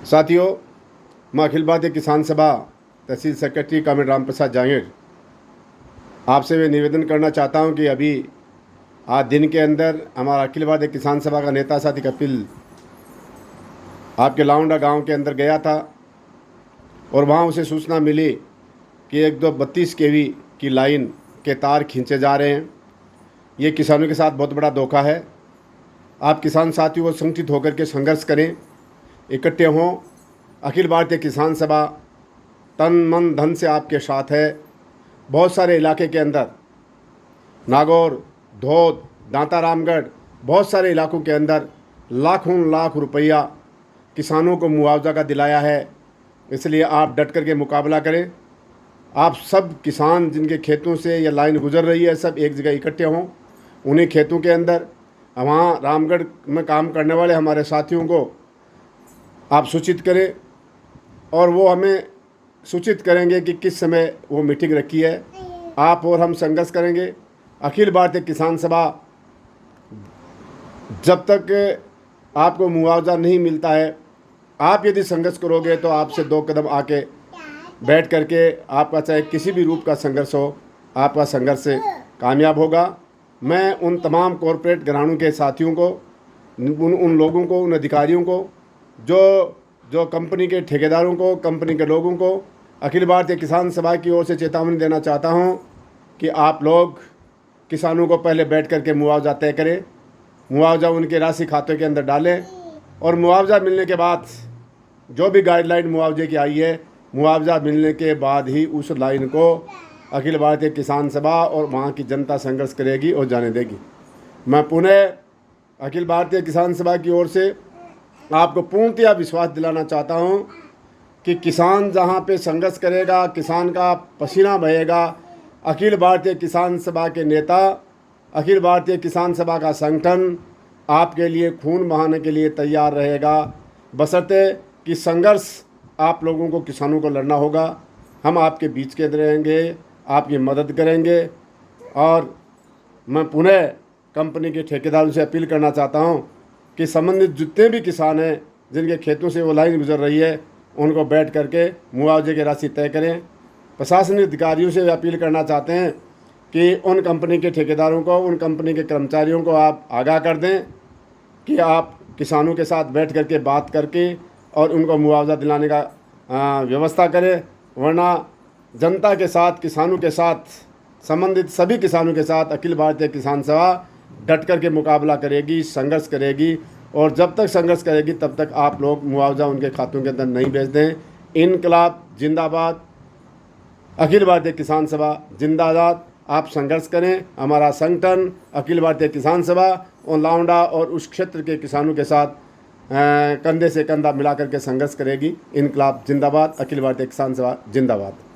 साथियों, मैं अखिल भारतीय किसान सभा तहसील सेक्रेटरी कामिल राम प्रसाद जांगीड़ आपसे मैं निवेदन करना चाहता हूं कि अभी आज दिन के अंदर हमारा अखिल भारतीय किसान सभा का नेता साथी कपिल आपके लाउंडा गांव के अंदर गया था और वहां उसे सूचना मिली कि एक 32 केवी की लाइन के तार खींचे जा रहे हैं। ये किसानों के साथ बहुत बड़ा धोखा है। आप किसान साथियों को संगठित होकर के संघर्ष करें, इकट्ठे हों। अखिल भारतीय किसान सभा तन मन धन से आपके साथ है। बहुत सारे इलाके के अंदर नागौर, धोद, दांता रामगढ़, बहुत सारे इलाकों के अंदर लाखों लाख रुपया किसानों को मुआवजा का दिलाया है। इसलिए आप डट करके मुकाबला करें। आप सब किसान जिनके खेतों से यह लाइन गुजर रही है, सब एक जगह इकट्ठे हों। उन्हीं खेतों के अंदर वहाँ रामगढ़ में काम करने वाले हमारे साथियों को आप सूचित करें और वो हमें सूचित करेंगे कि किस समय वो मीटिंग रखी है। आप और हम संघर्ष करेंगे। अखिल भारतीय किसान सभा जब तक आपको मुआवजा नहीं मिलता है, आप यदि संघर्ष करोगे तो आपसे 2 कदम आके बैठ करके आपका चाहे किसी भी रूप का संघर्ष हो, आपका संघर्ष से कामयाब होगा। मैं उन तमाम कॉरपोरेट घरानों के साथियों को, उन लोगों को, उन अधिकारियों को, जो कंपनी के ठेकेदारों को, कंपनी के लोगों को अखिल भारतीय किसान सभा की ओर से चेतावनी देना चाहता हूं कि आप लोग किसानों को पहले बैठ करके मुआवजा तय करें। मुआवजा उनके राशि खाते के अंदर डालें और मुआवजा मिलने के बाद जो भी गाइडलाइन मुआवजे की आई है, मुआवजा मिलने के बाद ही उस लाइन को अखिल भारतीय किसान सभा और वहाँ की जनता संघर्ष करेगी और जाने देगी। मैं पुनः अखिल भारतीय किसान सभा की ओर से आपको पूर्णतया विश्वास दिलाना चाहता हूँ कि किसान जहाँ पे संघर्ष करेगा, किसान का पसीना बहेगा, अखिल भारतीय किसान सभा के नेता, अखिल भारतीय किसान सभा का संगठन आपके लिए खून बहाने के लिए तैयार रहेगा, बशर्ते कि संघर्ष आप लोगों को, किसानों को लड़ना होगा। हम आपके बीच के रहेंगे, आपकी मदद करेंगे। और मैं पुनः कंपनी के ठेकेदारों से अपील करना चाहता हूं कि संबंधित जितने भी किसान हैं जिनके खेतों से वो लाइन गुजर रही है, उनको बैठ करके मुआवजे की राशि तय करें। प्रशासनिक अधिकारियों से अपील करना चाहते हैं कि उन कंपनी के ठेकेदारों को, उन कंपनी के कर्मचारियों को आप आगाह कर दें कि आप किसानों के साथ बैठ करके बात करके और उनको मुआवजा दिलाने का व्यवस्था करें। वरना जनता के साथ, किसानों के साथ, संबंधित सभी किसानों के साथ अखिल भारतीय किसान सभा डट करके मुकाबला करेगी, संघर्ष करेगी। और जब तक संघर्ष करेगी तब तक आप लोग मुआवजा उनके खातों के अंदर नहीं भेज दें। इनकलाब जिंदाबाद, अखिल भारतीय किसान सभा जिंदाबाद। आप संघर्ष करें। हमारा संगठन अखिल भारतीय किसान सभा और लाउंडा और उस क्षेत्र के किसानों के साथ कंधे से कंधा मिला करके संघर्ष करेगी। इनकलाब जिंदाबाद, अखिल भारतीय किसान सभा जिंदाबाद।